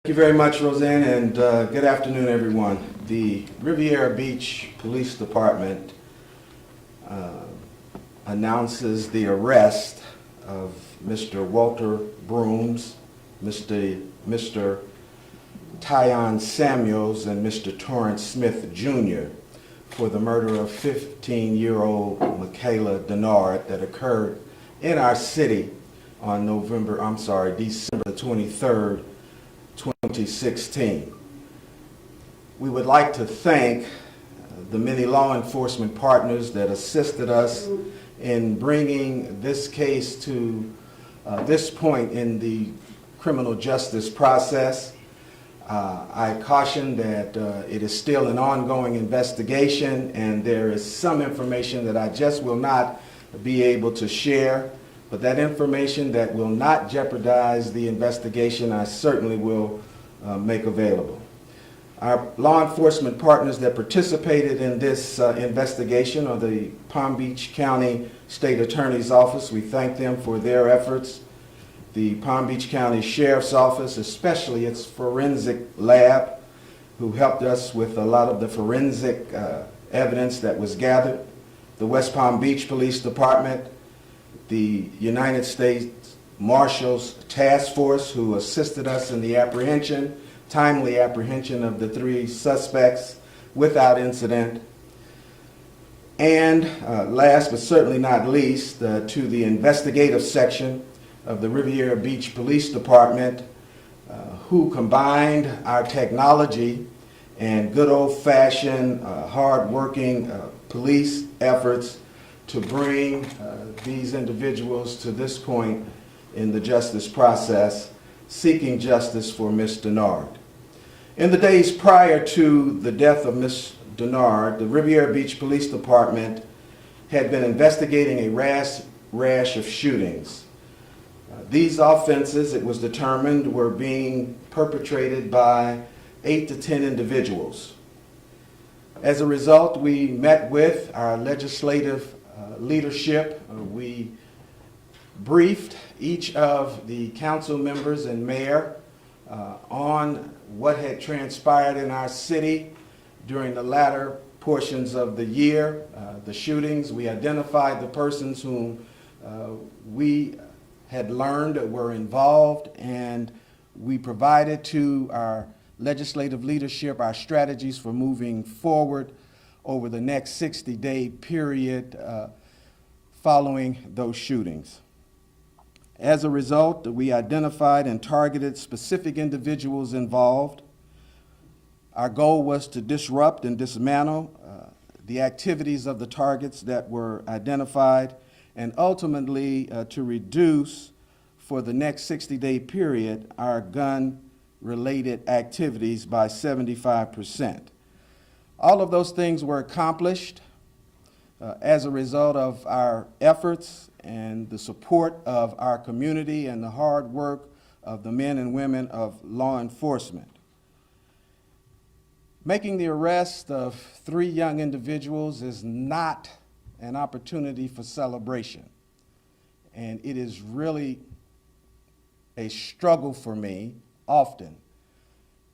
Thank you very much, Roseanne, and good afternoon, everyone. The Riviera Beach Police Department announces the arrest of Mr. Walter Brooms, Mr. Tyon Samuels, and Mr. Torrance Smith Jr. for the murder of 15-year-old Michaela Denard that occurred in our city on December 23rd, 2016. We would like to thank the many law enforcement partners that assisted us in bringing this case to this point in the criminal justice process. I caution that it is still an ongoing investigation, and there is some information that I just will not be able to share. But that information that will not jeopardize the investigation, I certainly will make available. Our law enforcement partners that participated in this investigation are the Palm Beach County State Attorney's Office. We thank them for their efforts. The Palm Beach County Sheriff's Office, especially its forensic lab, who helped us with a lot of the forensic evidence that was gathered. The West Palm Beach Police Department, the United States Marshals Task Force, who assisted us in the timely apprehension of the 3 suspects without incident. And last but certainly not least, to the investigative section of the Riviera Beach Police Department, who combined our technology and good old-fashioned, hard-working police efforts to bring these individuals to this point in the justice process, seeking justice for Ms. Denard. In the days prior to the death of Ms. Denard, the Riviera Beach Police Department had been investigating a rash of shootings. These offenses, it was determined, were being perpetrated by 8 to 10 individuals. As a result, we met with our legislative leadership. We briefed each of the council members and mayor on what had transpired in our city during the latter portions of the year, the shootings. We identified the persons whom we had learned were involved, and we provided to our legislative leadership our strategies for moving forward over the next 60-day period following those shootings. As a result, we identified and targeted specific individuals involved. Our goal was to disrupt and dismantle the activities of the targets that were identified, and ultimately to reduce, for the next 60-day period, our gun-related activities by 75%. All of those things were accomplished as a result of our efforts and the support of our community and the hard work of the men and women of law enforcement. Making the arrest of 3 young individuals is not an opportunity for celebration, and it is really a struggle for me often,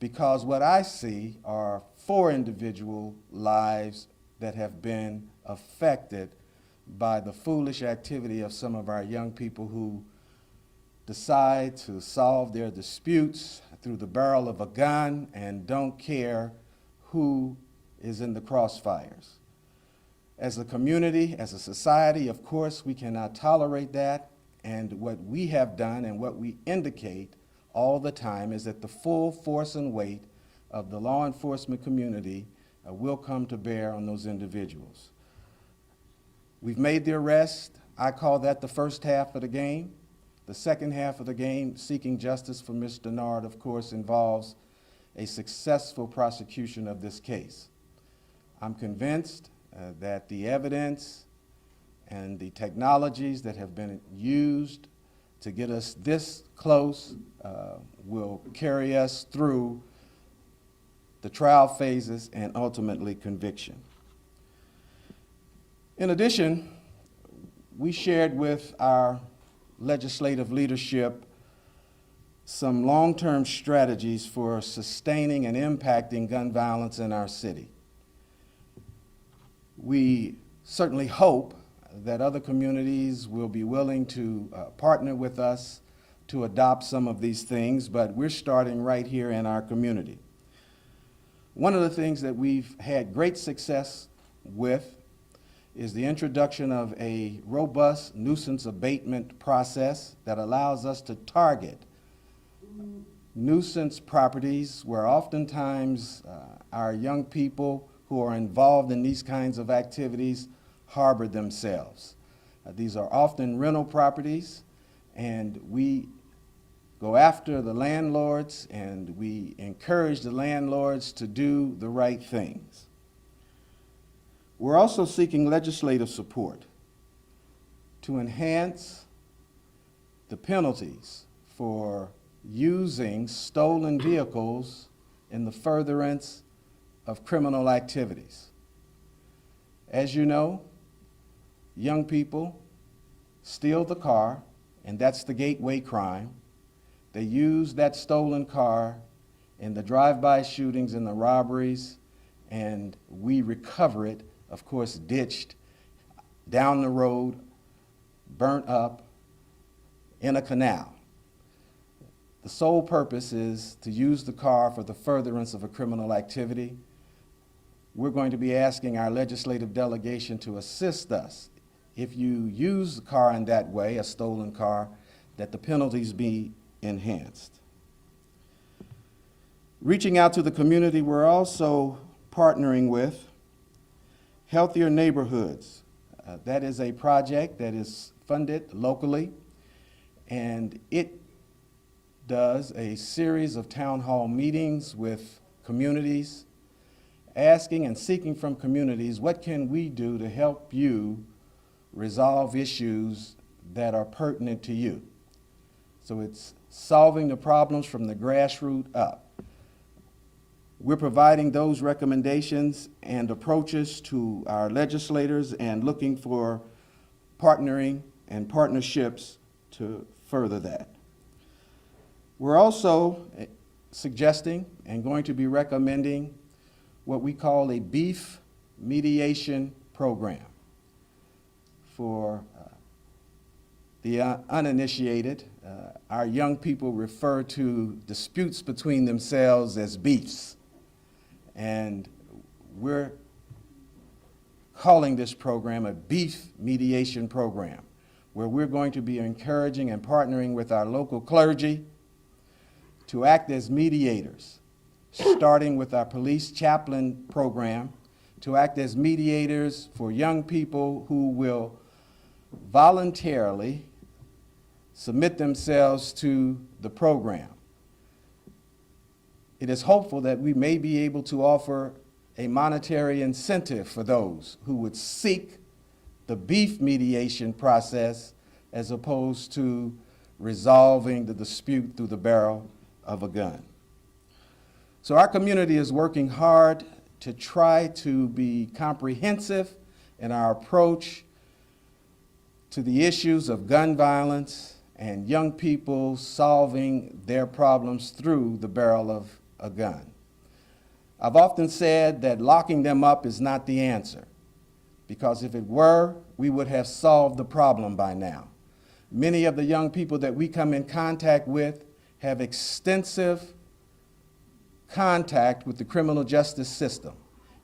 because what I see are 4 individual lives that have been affected by the foolish activity of some of our young people who decide to solve their disputes through the barrel of a gun and don't care who is in the crossfires. As a community, as a society, of course, we cannot tolerate that, and what we have done and what we indicate all the time is that the full force and weight of the law enforcement community will come to bear on those individuals. We've made the arrest. I call that the first half of the game. The second half of the game, seeking justice for Ms. Denard, of course, involves a successful prosecution of this case. I'm convinced that the evidence and the technologies that have been used to get us this close will carry us through the trial phases and ultimately conviction. In addition, we shared with our legislative leadership some long-term strategies for sustaining and impacting gun violence in our city. We certainly hope that other communities will be willing to partner with us to adopt some of these things, but we're starting right here in our community. One of the things that we've had great success with is the introduction of a robust nuisance abatement process that allows us to target nuisance properties where oftentimes our young people who are involved in these kinds of activities harbor themselves. These are often rental properties, and we go after the landlords and we encourage the landlords to do the right things. We're also seeking legislative support to enhance the penalties for using stolen vehicles in the furtherance of criminal activities. As you know, young people steal the car, and that's the gateway crime. They use that stolen car in the drive-by shootings and the robberies, and we recover it, of course, ditched down the road, burnt up in a canal. The sole purpose is to use the car for the furtherance of a criminal activity. We're going to be asking our legislative delegation to assist us. If you use the car in that way, a stolen car, that the penalties be enhanced. Reaching out to the community, we're also partnering with Healthier Neighborhoods. That is a project that is funded locally, and it does a series of town hall meetings with communities, asking and seeking from communities, what can we do to help you resolve issues that are pertinent to you? So it's solving the problems from the grassroots up. We're providing those recommendations and approaches to our legislators and looking for partnering and partnerships to further that. We're also suggesting and going to be recommending what we call a beef mediation program. For the uninitiated, our young people refer to disputes between themselves as beefs. And we're calling this program a beef mediation program, where we're going to be encouraging and partnering with our local clergy to act as mediators, starting with our police chaplain program, to act as mediators for young people who will voluntarily submit themselves to the program. It is hopeful that we may be able to offer a monetary incentive for those who would seek the beef mediation process as opposed to resolving the dispute through the barrel of a gun. So our community is working hard to try to be comprehensive in our approach to the issues of gun violence and young people solving their problems through the barrel of a gun. I've often said that locking them up is not the answer, because if it were, we would have solved the problem by now. Many of the young people that we come in contact with have extensive contact with the criminal justice system,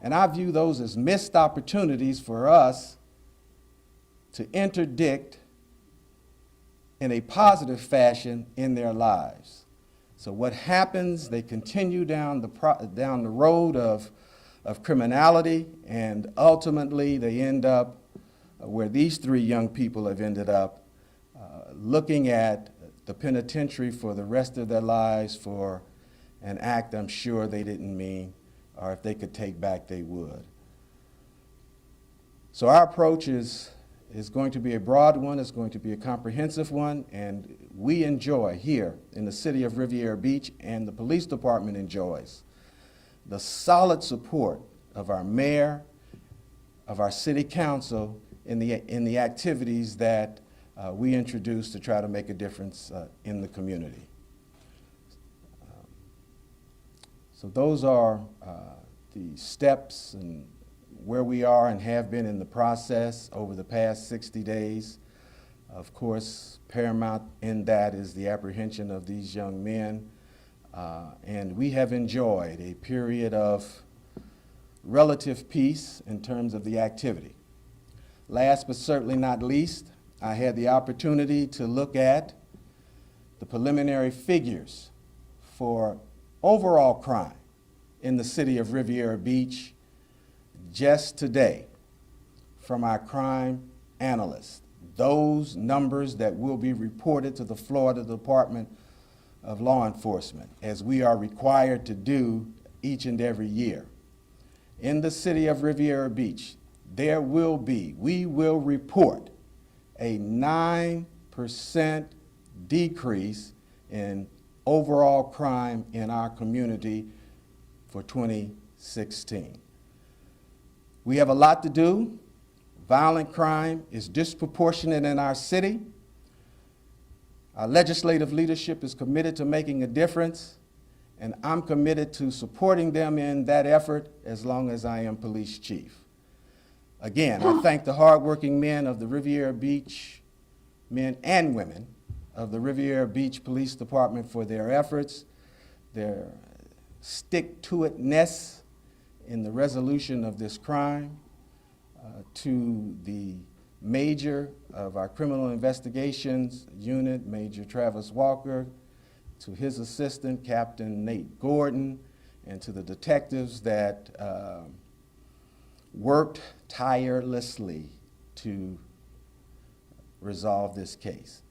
and I view those as missed opportunities for us to interdict in a positive fashion in their lives. So what happens, they continue down the road of criminality, and ultimately they end up where these three young people have ended up, looking at the penitentiary for the rest of their lives for an act I'm sure they didn't mean, or if they could take back, they would. So our approach is going to be a broad one, it's going to be a comprehensive one, and we enjoy here in the city of Riviera Beach, and the police department enjoys, the solid support of our mayor, of our city council in the activities that we introduce to try to make a difference in the community. So those are the steps and where we are and have been in the process over the past 60 days. Of course, paramount in that is the apprehension of these young men. And we have enjoyed a period of relative peace in terms of the activity. Last but certainly not least, I had the opportunity to look at the preliminary figures for overall crime in the city of Riviera Beach just today from our crime analyst. Those numbers that will be reported to the Florida Department of Law Enforcement, as we are required to do each and every year. In the city of Riviera Beach, we will report a 9% decrease in overall crime in our community for 2016. We have a lot to do. Violent crime is disproportionate in our city. Our legislative leadership is committed to making a difference, and I'm committed to supporting them in that effort as long as I am police chief. Again, I thank the hardworking men of the Riviera Beach, men and women of the Riviera Beach Police Department for their efforts, their stick-to-itness in the resolution of this crime, to the major of our criminal investigations unit, Major Travis Walker, to his assistant, Captain Nate Gordon, and to the detectives that worked tirelessly to resolve this case.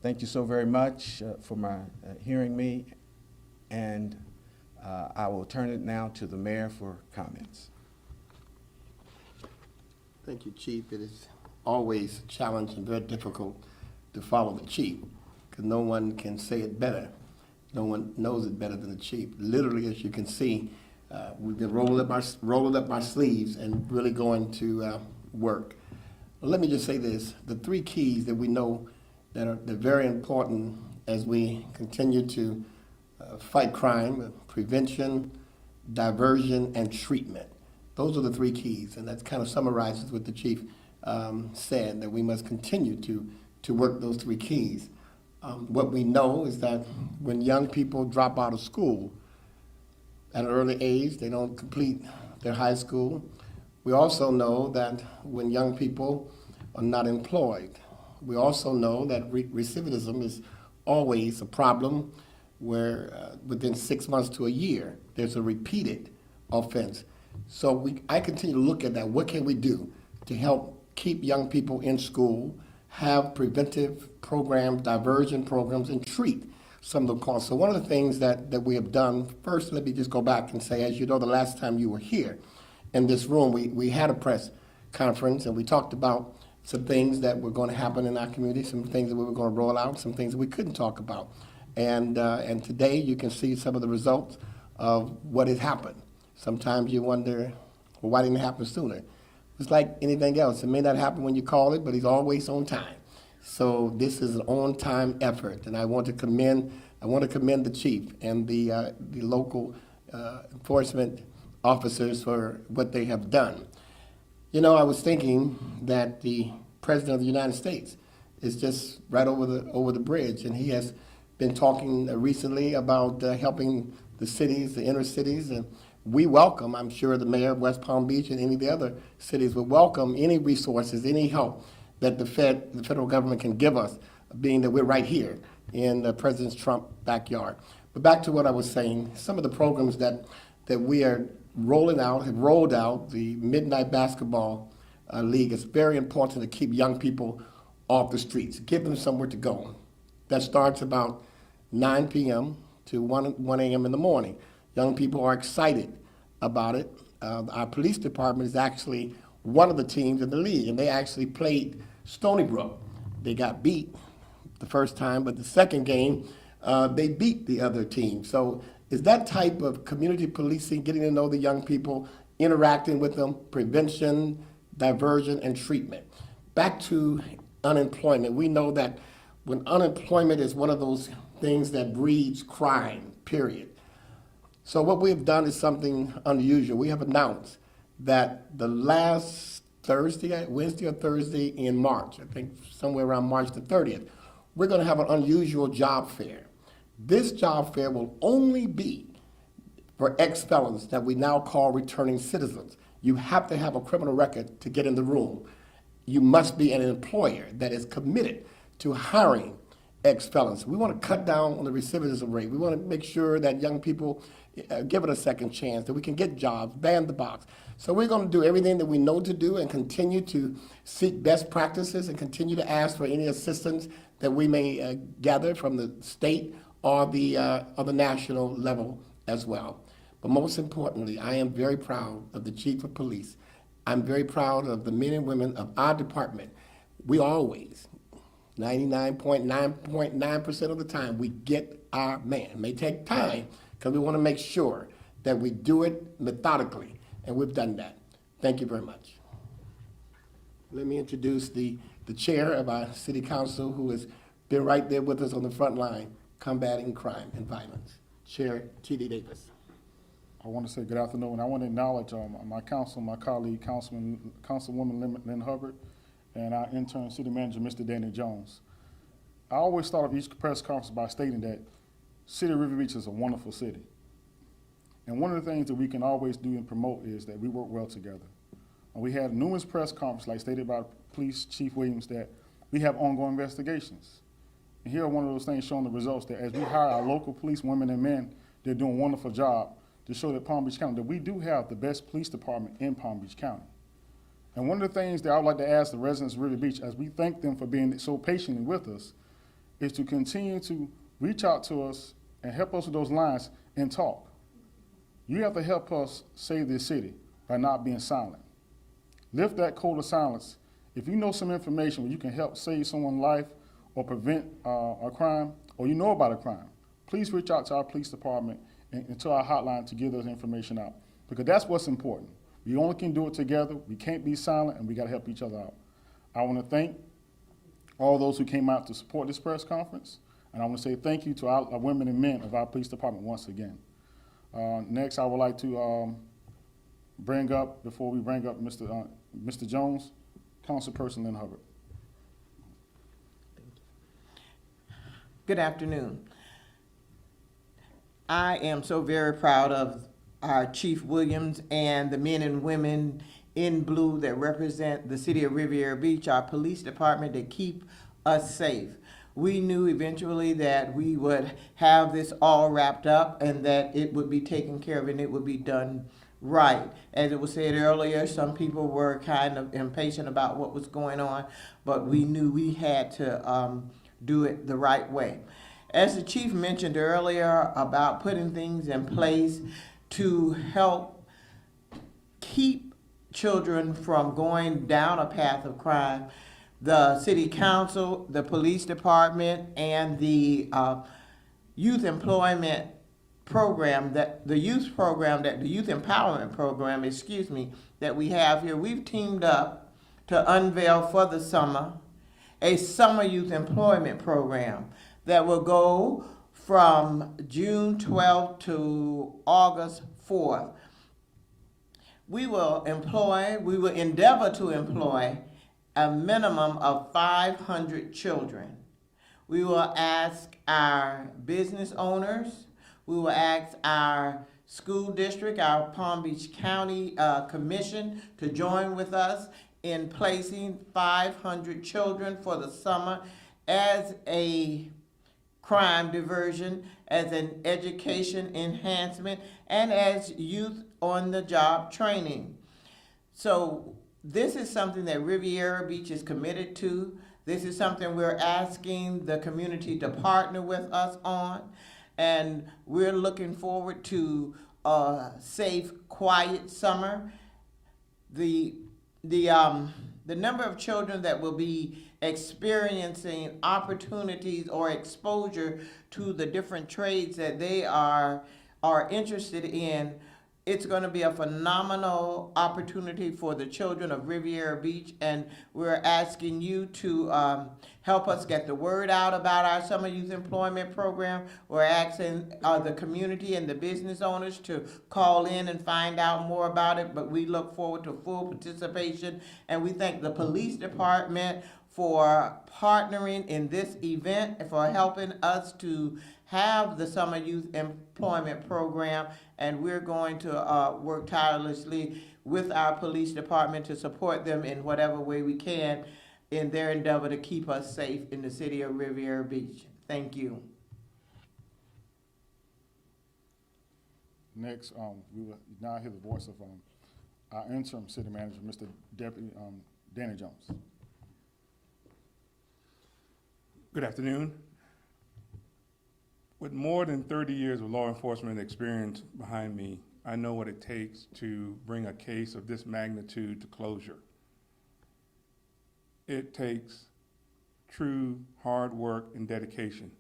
Thank you so very much for hearing me, and I will turn it now to the mayor for comments. Thank you, Chief. It is always a challenge and very difficult to follow the chief, because no one can say it better. No one knows it better than the chief. Literally, as you can see, we've been rolling up our sleeves and really going to work. Let me just say this: the three keys that we know they're very important as we continue to fight crime: prevention, diversion, and treatment. Those are the three keys, and that kind of summarizes what the chief said, that we must continue to work those three keys. What we know is that when young people drop out of school at an early age, they don't complete their high school. We also know that when young people are not employed, we also know that recidivism is always a problem where within 6 months to a year, there's a repeated offense. So I continue to look at that. What can we do to help keep young people in school, have preventive programs, diversion programs, and treat some of the causes? So one of the things that we have done, first let me just go back and say, as you know, the last time you were here in this room, we had a press conference and we talked about some things that were going to happen in our community, some things that we were going to roll out, some things that we couldn't talk about. And today you can see some of the results of what has happened. Sometimes you wonder, well, why didn't it happen sooner? It's like anything else. It may not happen when you call it, but he's always on time. So this is an on-time effort, and I want to commend the chief and the local enforcement officers for what they have done. You know, I was thinking that the President of the United States is just right over the bridge, and he has been talking recently about helping the cities, the inner cities, and we welcome, I'm sure the mayor of West Palm Beach and any of the other cities would welcome any resources, any help that the federal government can give us, being that we're right here in President Trump's backyard. But back to what I was saying, some of the programs that we are rolled out, the Midnight Basketball League. It's very important to keep young people off the streets, give them somewhere to go. That starts about 9 p.m. to 1 a.m. in the morning. Young people are excited about it. Our police department is actually one of the teams in the league, and they actually played Stony Brook. They got beat the first time, but the second game, they beat the other team. So it's that type of community policing, getting to know the young people, interacting with them, prevention, diversion, and treatment. Back to unemployment. We know that when unemployment is one of those things that breeds crime, period. So what we have done is something unusual. We have announced that the last Thursday, Wednesday or Thursday in March, I think somewhere around March the 30th, we're going to have an unusual job fair. This job fair will only be for ex-felons that we now call returning citizens. You have to have a criminal record to get in the room. You must be an employer that is committed to hiring ex-felons. We want to cut down on the recidivism rate. We want to make sure that young people give it a second chance, that we can get jobs, ban the box. So we're going to do everything that we know to do and continue to seek best practices and continue to ask for any assistance that we may gather from the state or the national level as well. But most importantly, I am very proud of the Chief of Police. I'm very proud of the men and women of our department. We always, 99.9% of the time, we get our man. It may take time because we want to make sure that we do it methodically, and we've done that. Thank you very much. Let me introduce the chair of our city council, who has been right there with us on the front line combating crime and violence. Chair T.D. Davis. I want to say good afternoon. I want to acknowledge my colleague, Councilwoman Lynn Hubbard, and our intern city manager, Mr. Danny Jones. I always start off each press conference by stating that City of Riviera Beach is a wonderful city. And one of the things that we can always do and promote is that we work well together. And we have numerous press conferences, like stated by Police Chief Williams, that we have ongoing investigations. And here are one of those things showing the results that as we hire our local police women and men, they're doing a wonderful job to show that Palm Beach County, that we do have the best police department in Palm Beach County. And one of the things that I would like to ask the residents of Riviera Beach, as we thank them for being so patient with us, is to continue to reach out to us and help us with those lines and talk. You have to help us save this city by not being silent. Lift that code of silence. If you know some information where you can help save someone's life or prevent a crime, or you know about a crime, please reach out to our police department and to our hotline to give those information out, because that's what's important. We only can do it together. We can't be silent, and we got to help each other out. I want to thank all those who came out to support this press conference, and I want to say thank you to our women and men of our police department once again. Next, I would like to bring up, before we bring up Mr. Jones, Councilperson Lynn Hubbard. Good afternoon. I am so very proud of our Chief Williams and the men and women in blue that represent the city of Riviera Beach, our police department, that keep us safe. We knew eventually that we would have this all wrapped up and that it would be taken care of and it would be done right. As it was said earlier, some people were kind of impatient about what was going on, but we knew we had to do it the right way. As the chief mentioned earlier about putting things in place to help keep children from going down a path of crime, the city council, the police department, and the youth employment program, the youth empowerment program, that we have here, we've teamed up to unveil for the summer a summer youth employment program that will go from June 12th to August 4th. We will endeavor to employ a minimum of 500 children. We will ask our business owners, we will ask our school district, our Palm Beach County Commission to join with us in placing 500 children for the summer as a crime diversion, as an education enhancement, and as youth on the job training. So this is something that Riviera Beach is committed to. This is something we're asking the community to partner with us on, and we're looking forward to a safe, quiet summer. The number of children that will be experiencing opportunities or exposure to the different trades that they are interested in It's going to be a phenomenal opportunity for the children of Riviera Beach, and we're asking you to help us get the word out about our Summer Youth Employment Program. We're asking the community and the business owners to call in and find out more about it, but we look forward to full participation, and we thank the police department for partnering in this event and for helping us to have the Summer Youth Employment Program, and we're going to work tirelessly with our police department to support them in whatever way we can in their endeavor to keep us safe in the city of Riviera Beach. Thank you. Next, we will now hear the voice of our interim city manager, Mr. Deputy Danny Jones. Good afternoon. With more than 30 years of law enforcement experience behind me, I know what it takes to bring a case of this magnitude to closure. It takes true hard work and dedication.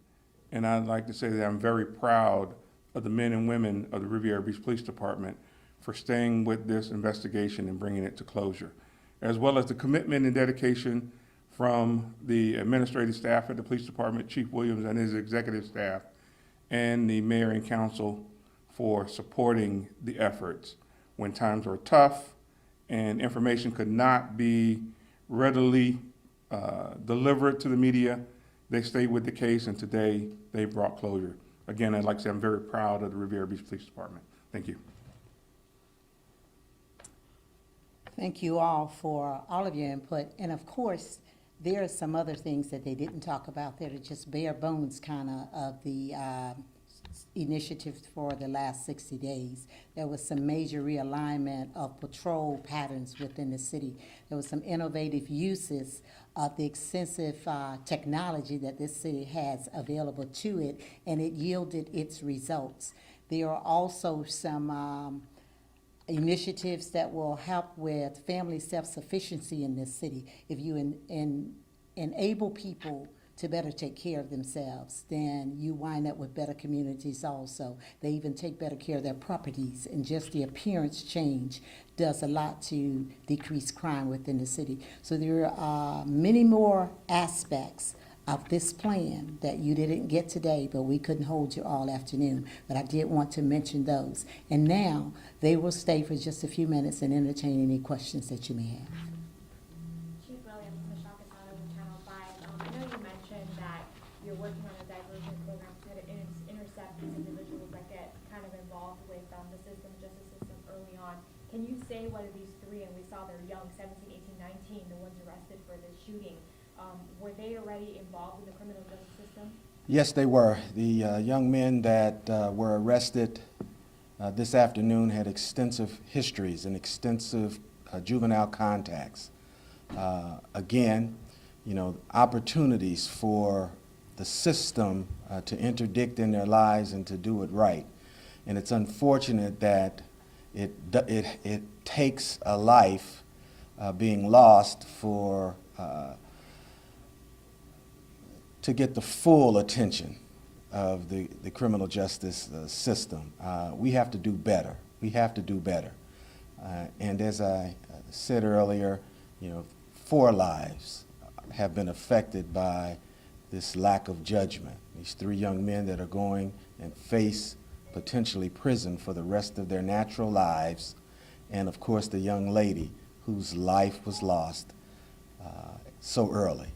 And I'd like to say that I'm very proud of the men and women of the Riviera Beach Police Department for staying with this investigation and bringing it to closure, as well as the commitment and dedication from the administrative staff at the police department, Chief Williams and his executive staff, and the mayor and council for supporting the efforts when times were tough and information could not be readily delivered to the media. They stayed with the case, and today they brought closure. Again, I'd like to say I'm very proud of the Riviera Beach Police Department. Thank you. Thank you all for all of your input. And of course, there are some other things that they didn't talk about that are just bare bones kind of the initiatives for the last 60 days. There was some major realignment of patrol patterns within the city. There was some innovative uses of the extensive technology that this city has available to it, and it yielded its results. There are also some initiatives that will help with family self-sufficiency in this city. If you enable people to better take care of themselves, then you wind up with better communities also. They even take better care of their properties, and just the appearance change does a lot to decrease crime within the city. So there are many more aspects of this plan that you didn't get today, but we couldn't hold you all afternoon. But I did want to mention those. And now they will stay for just a few minutes and entertain any questions that you may have. Chief Williams, Michelle Casado with Channel 5. I know you mentioned that you're working on a diversion program to intercept these individuals that get kind of involved with the justice system early on. Can you say whether these three, and we saw they're young, 17, 18, 19, the ones arrested for this shooting, were they already involved in the criminal justice system? Yes, they were. The young men that were arrested this afternoon had extensive histories and extensive juvenile contacts. Again, you know, opportunities for the system to interdict in their lives and to do it right. And it's unfortunate that it takes a life being lost for to get the full attention of the criminal justice system. We have to do better. We have to do better. And as I said earlier, you know, 4 lives have been affected by this lack of judgment. These 3 young men that are going and face potentially prison for the rest of their natural lives, and of course the young lady whose life was lost so early.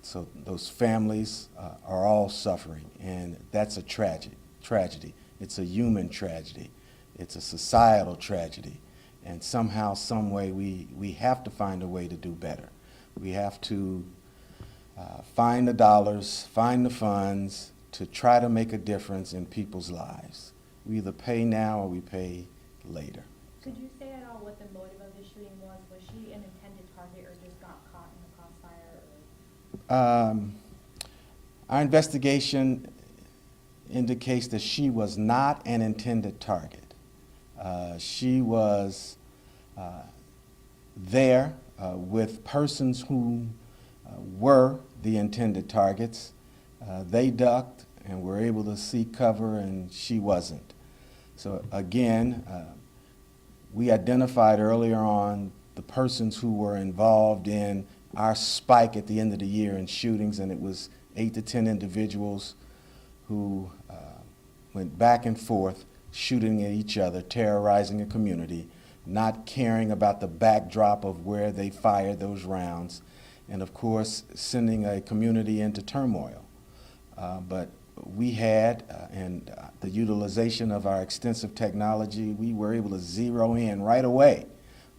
So those families are all suffering, and that's a tragedy. It's a human tragedy. It's a societal tragedy. And somehow, some way, we have to find a way to do better. We have to find the dollars, find the funds to try to make a difference in people's lives. We either pay now or we pay later. Could you say at all what the motive of the shooting was? Was she an intended target or just got caught in the crossfire? Our investigation indicates that she was not an intended target. She was there with persons who were the intended targets. They ducked and were able to seek cover, and she wasn't. So again, we identified earlier on the persons who were involved in our spike at the end of the year in shootings, and it was 8 to 10 individuals who went back and forth shooting at each other, terrorizing a community, not caring about the backdrop of where they fired those rounds, and of course sending a community into turmoil. But we had, and the utilization of our extensive technology, we were able to zero in right away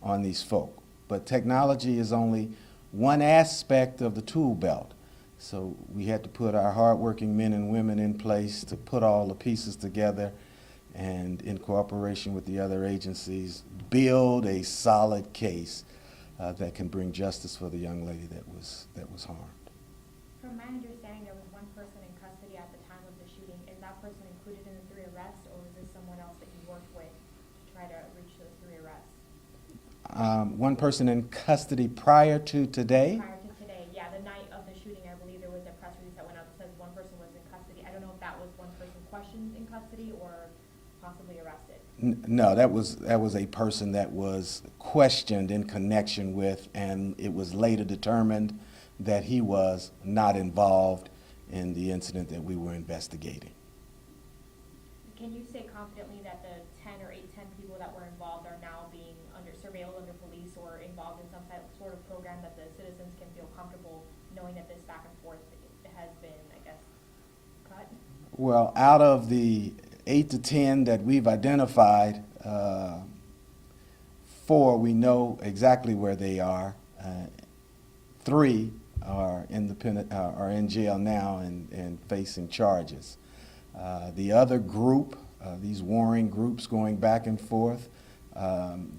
on these folk. But technology is only one aspect of the tool belt. So we had to put our hardworking men and women in place to put all the pieces together and, in cooperation with the other agencies, build a solid case that can bring justice for the young lady that was harmed. From my understanding, there was one person in custody at the time of the shooting. Is that person included in the 3 arrests, or was this someone else that you worked with to try to reach those 3 arrests? One person in custody prior to today. Prior to today, yeah, the night of the shooting, I believe there was a press release that went out that says one person was in custody. I don't know if that was one person questioned in custody or possibly arrested. No, that was a person that was questioned in connection with, and it was later determined that he was not involved in the incident that we were investigating. Can you say confidently that the 10 or 10 people that were involved are now being surveilled under police or involved in some sort of program that the citizens can feel comfortable knowing that this back and forth has been, I guess, cut? Well, out of the 8 to 10 that we've identified, 4 we know exactly where they are. 3 are in jail now and facing charges. The other group, these warring groups going back and forth,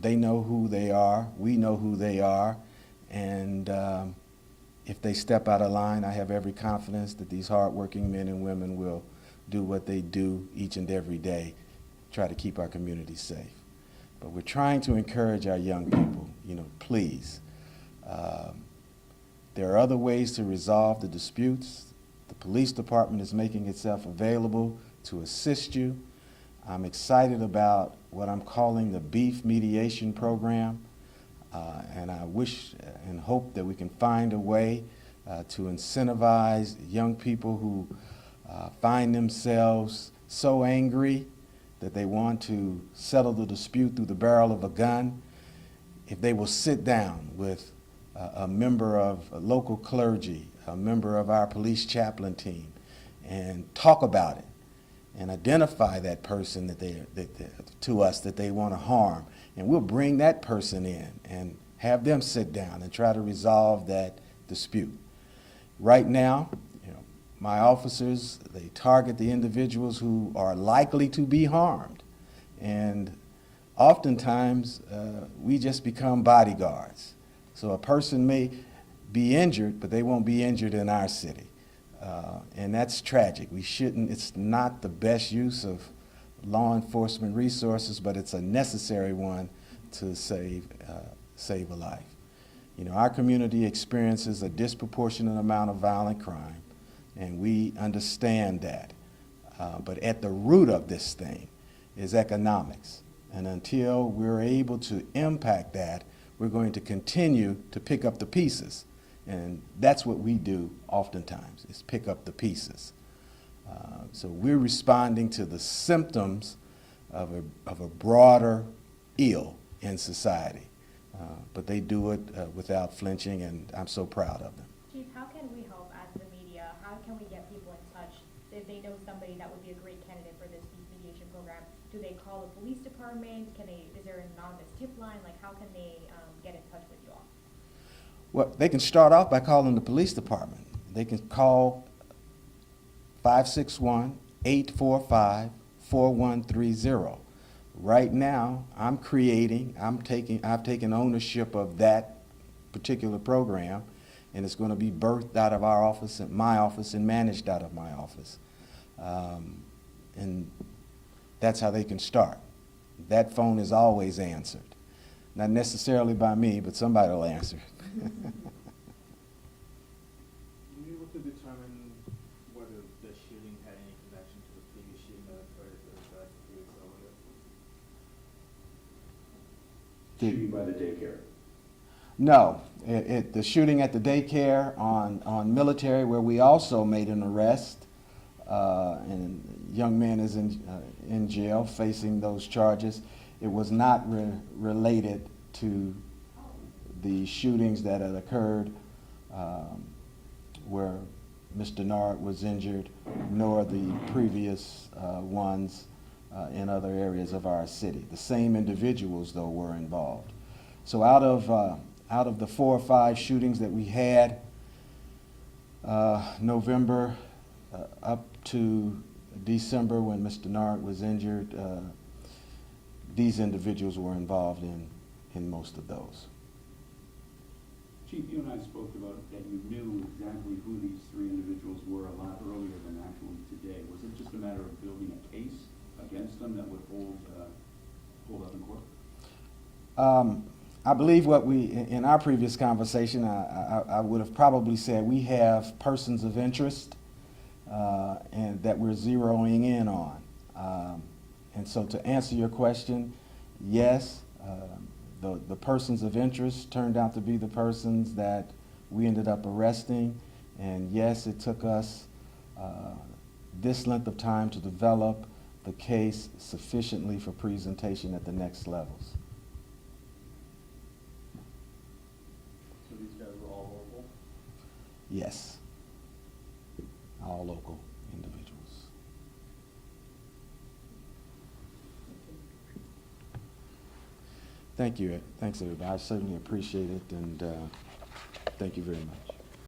they know who they are, we know who they are, and if they step out of line, I have every confidence that these hardworking men and women will do what they do each and every day, try to keep our community safe. But we're trying to encourage our young people, please. There are other ways to resolve the disputes. The police department is making itself available to assist you. I'm excited about what I'm calling the Beef Mediation Program, and I wish and hope that we can find a way to incentivize young people who find themselves so angry that they want to settle the dispute through the barrel of a gun. If they will sit down with a member of local clergy, a member of our police chaplain team, and talk about it and identify that person to us that they want to harm, and we'll bring that person in and have them sit down and try to resolve that dispute. Right now, my officers, they target the individuals who are likely to be harmed, and oftentimes we just become bodyguards. So a person may be injured, but they won't be injured in our city. And that's tragic. It's not the best use of law enforcement resources, but it's a necessary one to save a life. Our community experiences a disproportionate amount of violent crime, and we understand that. But at the root of this thing is economics. And until we're able to impact that, we're going to continue to pick up the pieces. And that's what we do oftentimes, is pick up the pieces. So we're responding to the symptoms of a broader ill in society. But they do it without flinching, and I'm so proud of them. Chief, how can we help as the media? How can we get people in touch if they know somebody that would be a great candidate for this beef mediation program? Do they call the police department? Is there an anonymous tip line? How can they get in touch with you all? Well, they can start off by calling the police department. They can call 561-845-4130. Right now, I've taken ownership of that particular program, and it's going to be birthed out of our office, at my office, and managed out of my office. And that's how they can start. That phone is always answered. Not necessarily by me, but somebody will answer. Were you able to determine whether the shooting had any connection to the previous shooting that occurred just a few weeks earlier? shooting by the daycare? No, the shooting at the daycare on Military, where we also made an arrest, and a young man is in jail facing those charges. It was not related to the shootings that had occurred where Mr. Nard was injured, nor the previous ones in other areas of our city. The same individuals, though, were involved. So out of the 4 or 5 shootings that we had, November up to December when Mr. Nard was injured, these individuals were involved in most of those. Chief, you and I spoke about that you knew exactly who these 3 individuals were a lot earlier than actually today. Was it just a matter of building a case against them that would hold up in court? I believe what in our previous conversation, I would have probably said we have persons of interest and that we're zeroing in on. And so to answer your question, yes, the persons of interest turned out to be the persons that we ended up arresting. And yes, it took us this length of time to develop the case sufficiently for presentation at the next levels. So these guys were all local? Yes, all local individuals. Thank you. Thanks, everybody. I certainly appreciate it, and thank you very much.